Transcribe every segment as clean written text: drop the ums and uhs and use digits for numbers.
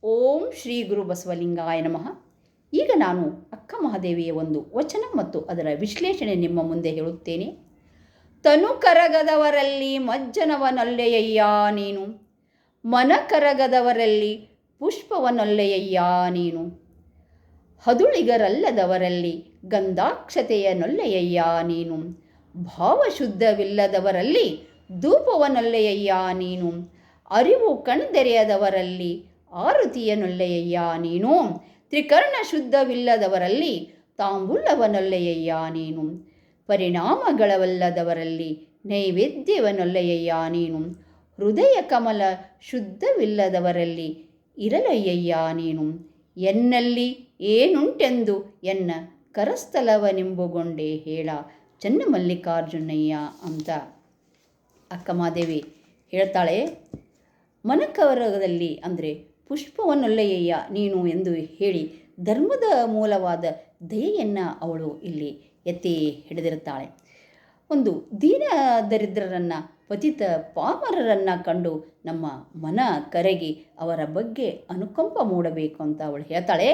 ಓಂ ಶ್ರೀ ಗುರು ಬಸವಲಿಂಗಾಯ ನಮಃ. ಈಗ ನಾನು ಅಕ್ಕ ಮಹಾದೇವಿಯ ಒಂದು ವಚನ ಮತ್ತು ಅದರ ವಿಶ್ಲೇಷಣೆ ನಿಮ್ಮ ಮುಂದೆ ಹೇಳುತ್ತೇನೆ. ತನು ಕರಗದವರಲ್ಲಿ ಮಜ್ಜನವನೊಲ್ಲೆಯಯ್ಯ ನೀನು, ಮನ ಕರಗದವರಲ್ಲಿ ಪುಷ್ಪವನೊಲ್ಲೆಯಯ್ಯ ನೀನು, ಹದುಳಿಗರಲ್ಲದವರಲ್ಲಿ ಗಂಧಾಕ್ಷತೆಯ ನೊಲ್ಲೆಯಯ್ಯ ನೀನು, ಭಾವಶುದ್ಧವಿಲ್ಲದವರಲ್ಲಿ ಧೂಪವನೊಲ್ಲೆಯಯ್ಯ ನೀನು, ಅರಿವು ಕಣ್ದೆರೆಯದವರಲ್ಲಿ ಆರುತಿಯನೊಲ್ಲೆಯಯ್ಯ ನೀನು, ತ್ರಿಕರ್ಣ ಶುದ್ಧವಿಲ್ಲದವರಲ್ಲಿ ತಾಂಬೂಲವನೊಲ್ಲೆಯಯ್ಯ ನೀನು, ಪರಿಣಾಮಗಳವಲ್ಲದವರಲ್ಲಿ ನೈವೇದ್ಯವನೊಲ್ಲೆಯಯ್ಯ ನೀನು, ಹೃದಯ ಕಮಲ ಶುದ್ಧವಿಲ್ಲದವರಲ್ಲಿ ಇರಲಯ್ಯಯ್ಯ ನೀನು, ಎನ್ನಲ್ಲಿ ಏನುಂಟೆಂದು ಎನ್ನ ಕರಸ್ಥಲವನೆಂಬುಗೊಂಡೆ ಹೇಳ ಚನ್ನಮಲ್ಲಿಕಾರ್ಜುನಯ್ಯ ಅಂತ ಅಕ್ಕಮಹಾದೇವಿ ಹೇಳ್ತಾಳೆ. ಮನಕವರದಲ್ಲಿ ಅಂದರೆ ಪುಷ್ಪವನ್ನೊಲ್ಲೆಯಯ್ಯ ನೀನು ಎಂದು ಹೇಳಿ ಧರ್ಮದ ಮೂಲವಾದ ದಯೆಯನ್ನು ಅವಳು ಇಲ್ಲಿ ಎತ್ತಿ ಹಿಡಿದಿರುತ್ತಾಳೆ. ಒಂದು ದೀನ ದರಿದ್ರರನ್ನು, ಪತಿತ ಪಾಮರರನ್ನು ಕಂಡು ನಮ್ಮ ಮನ ಕರಗಿ ಅವರ ಬಗ್ಗೆ ಅನುಕಂಪ ಮೂಡಬೇಕು ಅಂತ ಅವಳು ಹೇಳ್ತಾಳೆ.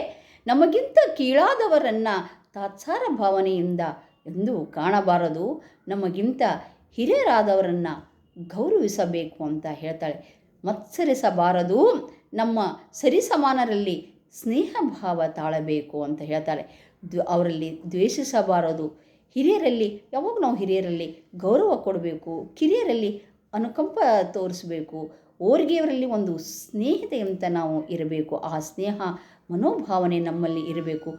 ನಮಗಿಂತ ಕೀಳಾದವರನ್ನು ತಾತ್ಸಾರ ಭಾವನೆಯಿಂದ ಎಂದೂ ಕಾಣಬಾರದು, ನಮಗಿಂತ ಹಿರಿಯರಾದವರನ್ನು ಗೌರವಿಸಬೇಕು ಅಂತ ಹೇಳ್ತಾಳೆ. ಮತ್ಸರಿಸಬಾರದು, ನಮ್ಮ ಸರಿಸಮಾನರಲ್ಲಿ ಸ್ನೇಹ ಭಾವ ತಾಳಬೇಕು ಅಂತ ಹೇಳ್ತಾಳೆ. ಅವರಲ್ಲಿ ದ್ವೇಷಿಸಬಾರದು, ಹಿರಿಯರಲ್ಲಿ ಯಾವಾಗ ನಾವು ಹಿರಿಯರಲ್ಲಿ ಗೌರವ ಕೊಡಬೇಕು, ಕಿರಿಯರಲ್ಲಿ ಅನುಕಂಪ ತೋರಿಸಬೇಕು, ಓರ್ಗೆಯವರಲ್ಲಿ ಒಂದು ಸ್ನೇಹಿತೆ ಅಂತ ನಾವು ಇರಬೇಕು. ಆ ಸ್ನೇಹ ಮನೋಭಾವನೆ ನಮ್ಮಲ್ಲಿ ಇರಬೇಕು.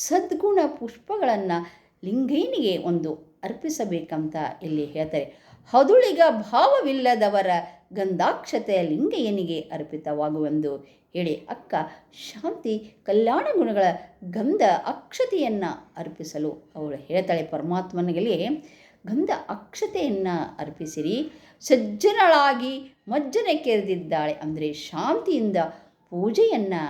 ಸದ್ಗುಣ ಪುಷ್ಪಗಳನ್ನು ಲಿಂಗೈನಿಗೆ ಒಂದು ಅರ್ಪಿಸಬೇಕಂತ ಇಲ್ಲಿ ಹೇಳ್ತಾರೆ. ಹದುಳಿಗ ಭಾವವಿಲ್ಲದವರ ಗಂಧಾಕ್ಷತೆಯ ಲಿಂಗಯ್ಯನಿಗೆ ಅರ್ಪಿತವಾಗುವೆಂದು ಹೇಳಿ ಅಕ್ಕ ಶಾಂತಿ ಕಲ್ಯಾಣ ಗುಣಗಳ ಗಂಧ ಅಕ್ಷತೆಯನ್ನು ಅರ್ಪಿಸಲು ಅವಳು ಹೇಳ್ತಾಳೆ. ಪರಮಾತ್ಮನಿಗೆ ಗಂಧ ಅಕ್ಷತೆಯನ್ನು ಅರ್ಪಿಸಿರಿ, ಸಜ್ಜನಳಾಗಿ ಮಜ್ಜನೆ ಕೆರೆದಿದ್ದಾಳೆ ಅಂದರೆ ಶಾಂತಿಯಿಂದ ಪೂಜೆಯನ್ನು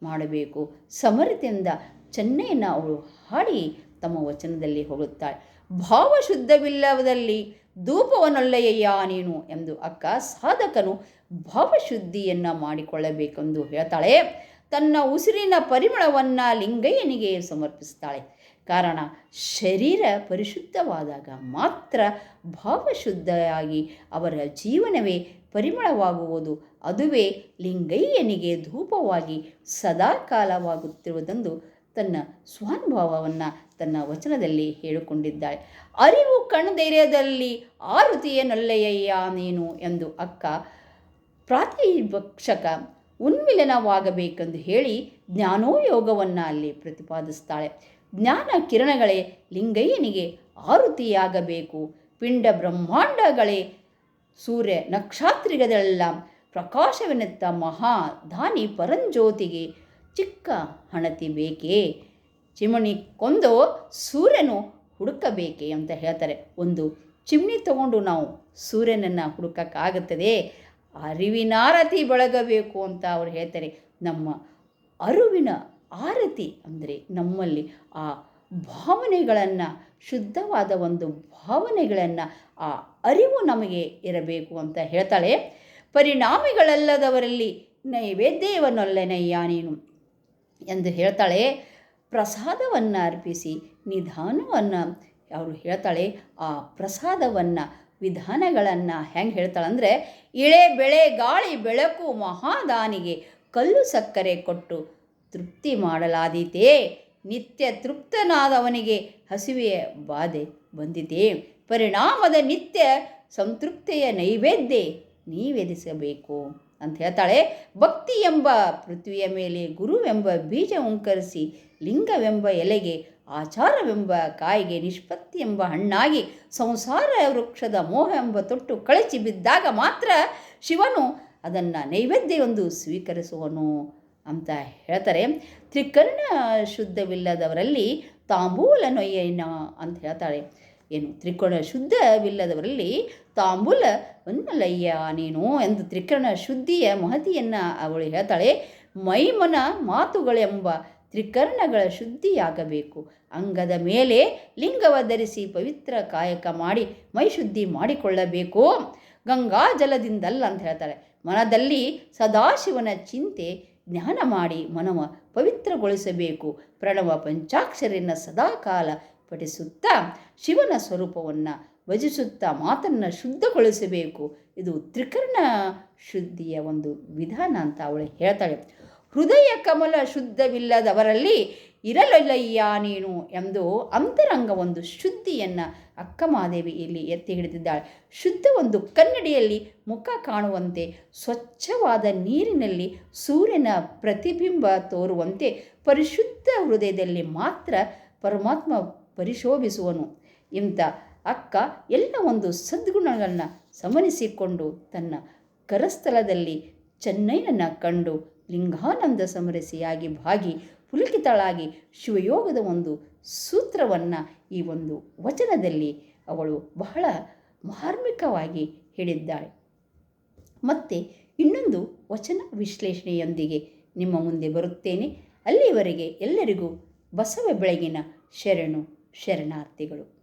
ಮಾಡಬೇಕು, ಸಮರತೆಯಿಂದ ಚೆನ್ನೆಯನ್ನು ಅವಳು ಹಾಡಿ ತಮ್ಮ ವಚನದಲ್ಲಿ ಹೋಗುತ್ತಾಳೆ. ಭಾವಶುದ್ಧವಿಲ್ಲದಲ್ಲಿ ಧೂಪವನೊಲ್ಲೆಯಯ್ಯ ನೀನು ಎಂದು ಅಕ್ಕ ಸಾಧಕನು ಭಾವಶುದ್ಧಿಯನ್ನು ಮಾಡಿಕೊಳ್ಳಬೇಕೆಂದು ಹೇಳ್ತಾಳೆ. ತನ್ನ ಉಸಿರಿನ ಪರಿಮಳವನ್ನು ಲಿಂಗಯ್ಯನಿಗೆ ಸಮರ್ಪಿಸ್ತಾಳೆ. ಕಾರಣ ಶರೀರ ಪರಿಶುದ್ಧವಾದಾಗ ಮಾತ್ರ ಭಾವಶುದ್ಧಿಯಾಗಿ ಅವರ ಜೀವನವೇ ಪರಿಮಳವಾಗುವುದು. ಅದುವೇ ಲಿಂಗಯ್ಯನಿಗೆ ಧೂಪವಾಗಿ ಸದಾಕಾಲವಾಗುತ್ತಿರುವುದೆಂದು ತನ್ನ ಸ್ವಾನುಭವವನ್ನು ತನ್ನ ವಚನದಲ್ಲಿ ಹೇಳಿಕೊಂಡಿದ್ದಾಳೆ. ಅರಿವು ಕಣ್ಧೈರ್ಯದಲ್ಲಿ ಆರುತಿಯನೊಲ್ಲೆಯಯ್ಯ ನೀನು ಎಂದು ಅಕ್ಕ ಪ್ರಾತಿಭಕ್ಷಕ ಉನ್ಮಿಲನವಾಗಬೇಕೆಂದು ಹೇಳಿ ಜ್ಞಾನೋಯೋಗವನ್ನು ಅಲ್ಲಿ ಪ್ರತಿಪಾದಿಸ್ತಾಳೆ. ಜ್ಞಾನ ಕಿರಣಗಳೇ ಲಿಂಗಯ್ಯನಿಗೆ ಆರುತಿಯಾಗಬೇಕು. ಪಿಂಡ ಬ್ರಹ್ಮಾಂಡಗಳೇ ಸೂರ್ಯ ನಕ್ಷತ್ರಿಗಳೆಲ್ಲ ಪ್ರಕಾಶವೆನ್ನುತ್ತ ಮಹಾದಾನಿ ಪರಂಜ್ಯೋತಿಗೆ ಚಿಕ್ಕ ಹಣತಿ ಬೇಕೇ, ಚಿಮಣಿ ಕೊಂದು ಸೂರ್ಯನು ಹುಡುಕಬೇಕೆ ಅಂತ ಹೇಳ್ತಾರೆ. ಒಂದು ಚಿಮಣಿ ತಗೊಂಡು ನಾವು ಸೂರ್ಯನನ್ನು ಹುಡುಕಕ್ಕಾಗುತ್ತದೆ? ಅರಿವಿನಾರತಿ ಬೆಳಗಬೇಕು ಅಂತ ಅವ್ರು ಹೇಳ್ತಾರೆ. ನಮ್ಮ ಅರಿವಿನ ಆರತಿ ಅಂದರೆ ನಮ್ಮಲ್ಲಿ ಆ ಭಾವನೆಗಳನ್ನು, ಶುದ್ಧವಾದ ಒಂದು ಭಾವನೆಗಳನ್ನು, ಆ ಅರಿವು ನಮಗೆ ಇರಬೇಕು ಅಂತ ಹೇಳ್ತಾಳೆ. ಪರಿಣಾಮಿಗಳಲ್ಲದವರಲ್ಲಿ ನೈವೇದ್ಯವನ್ನೊಲ್ಲೆನಯ್ಯ ನೀನು ಎಂದು ಹೇಳ್ತಾಳೆ. ಪ್ರಸಾದವನ್ನು ಅರ್ಪಿಸಿ ನಿಧಾನವನ್ನು ಅವರು ಹೇಳ್ತಾಳೆ. ಆ ಪ್ರಸಾದವನ್ನು ವಿಧಾನಗಳನ್ನು ಹೆಂಗೆ ಹೇಳ್ತಾಳಂದರೆ, ಇಳೆ ಬೆಳೆ ಗಾಳಿ ಬೆಳಕು ಮಹಾದಾನಿಗೆ ಕಲ್ಲು ಸಕ್ಕರೆ ಕೊಟ್ಟು ತೃಪ್ತಿ ಮಾಡಲಾದೀತೆ, ನಿತ್ಯ ತೃಪ್ತನಾದವನಿಗೆ ಹಸಿವೆಯ ಬಾಧೆ ಬಂದಿದೆ, ಪರಿಣಾಮದ ನಿತ್ಯ ಸಂತೃಪ್ತಿಯ ನೈವೇದ್ಯ ನೀವೆದಿಸಬೇಕು ಅಂತ ಹೇಳ್ತಾಳೆ. ಭಕ್ತಿ ಎಂಬ ಪೃಥ್ವಿಯ ಮೇಲೆ ಗುರುವೆಂಬ ಬೀಜ ಉಂಕರಿಸಿ ಲಿಂಗವೆಂಬ ಎಲೆಗೆ ಆಚಾರವೆಂಬ ಕಾಯಿಗೆ ನಿಷ್ಪತ್ತಿ ಎಂಬ ಹಣ್ಣಾಗಿ ಸಂಸಾರ ವೃಕ್ಷದ ಮೋಹ ಎಂಬ ತೊಟ್ಟು ಕಳಚಿ ಬಿದ್ದಾಗ ಮಾತ್ರ ಶಿವನು ಅದನ್ನು ನೈವೇದ್ಯವೊಂದು ಸ್ವೀಕರಿಸುವನು ಅಂತ ಹೇಳ್ತಾರೆ. ತ್ರಿಕರ್ಣ ಶುದ್ಧವಿಲ್ಲದವರಲ್ಲಿ ತಾಂಬೂಲ ನೊಯ್ಯನ ಅಂತ ಹೇಳ್ತಾಳೆ. ಏನು ತ್ರಿಕೋಣ ಶುದ್ಧವಿಲ್ಲದವರಲ್ಲಿ ತಾಂಬೂಲವನ್ನೊಲ್ಲೆಯ್ಯ ನೀನು ಎಂದು ತ್ರಿಕರಣ ಶುದ್ಧಿಯ ಮಹತಿಯನ್ನು ಅವಳು ಹೇಳ್ತಾಳೆ. ಮೈಮನ ಮಾತುಗಳೆಂಬ ತ್ರಿಕರ್ಣಗಳ ಶುದ್ಧಿಯಾಗಬೇಕು. ಅಂಗದ ಮೇಲೆ ಲಿಂಗವ ಧರಿಸಿ ಪವಿತ್ರ ಕಾಯಕ ಮಾಡಿ ಮೈ ಶುದ್ಧಿ ಮಾಡಿಕೊಳ್ಳಬೇಕು, ಗಂಗಾ ಜಲದಿಂದಲ್ಲ ಅಂತ ಹೇಳ್ತಾಳೆ. ಮನದಲ್ಲಿ ಸದಾಶಿವನ ಚಿಂತೆ ಜ್ಞಾನ ಮಾಡಿ ಮನವ ಪವಿತ್ರಗೊಳಿಸಬೇಕು. ಪ್ರಣವ ಪಂಚಾಕ್ಷರಿಯನ್ನು ಸದಾಕಾಲ ಪಠಿಸುತ್ತಾ ಶಿವನ ಸ್ವರೂಪವನ್ನು ಭಜಿಸುತ್ತಾ ಮಾತನ್ನು ಶುದ್ಧಗೊಳಿಸಬೇಕು. ಇದು ತ್ರಿಕರಣ ಶುದ್ಧಿಯ ಒಂದು ವಿಧಾನ ಅಂತ ಅವಳು ಹೇಳ್ತಾಳೆ. ಹೃದಯ ಕಮಲ ಶುದ್ಧವಿಲ್ಲದವರಲ್ಲಿ ಇರಲಿಲ್ಲಯ್ಯ ನೀನು ಎಂದು ಅಂತರಂಗ ಒಂದು ಶುದ್ಧಿಯನ್ನು ಅಕ್ಕ ಮಹಾದೇವಿ ಇಲ್ಲಿ ಎತ್ತಿ ಹಿಡಿದಿದ್ದಾಳೆ. ಶುದ್ಧ ಒಂದು ಕನ್ನಡಿಯಲ್ಲಿ ಮುಖ ಕಾಣುವಂತೆ, ಸ್ವಚ್ಛವಾದ ನೀರಿನಲ್ಲಿ ಸೂರ್ಯನ ಪ್ರತಿಬಿಂಬ ತೋರುವಂತೆ ಪರಿಶುದ್ಧ ಹೃದಯದಲ್ಲಿ ಮಾತ್ರ ಪರಮಾತ್ಮ ಪರಿಶೋಭಿಸುವನು. ಇಂಥ ಅಕ್ಕ ಎಲ್ಲ ಒಂದು ಸದ್ಗುಣಗಳನ್ನು ಸಮನಿಸಿಕೊಂಡು ತನ್ನ ಕರಸ್ಥಲದಲ್ಲಿ ಚೆನ್ನೈನನ್ನು ಕಂಡು ಲಿಂಗಾನಂದ ಸಮರಸಿಯಾಗಿ ಭಾಗಿ ಪುಲಕಿತಳಾಗಿ ಶಿವಯೋಗದ ಒಂದು ಸೂತ್ರವನ್ನು ಈ ಒಂದು ವಚನದಲ್ಲಿ ಅವಳು ಬಹಳ ಮಾರ್ಮಿಕವಾಗಿ ಹೇಳಿದ್ದಾಳೆ. ಮತ್ತು ಇನ್ನೊಂದು ವಚನ ವಿಶ್ಲೇಷಣೆಯೊಂದಿಗೆ ನಿಮ್ಮ ಮುಂದೆ ಬರುತ್ತೇನೆ. ಅಲ್ಲಿಯವರೆಗೆ ಎಲ್ಲರಿಗೂ ಬಸವ ಬೆಳಗಿನ ಶರಣು ಶರಣಾರ್ಥಿಗಳು.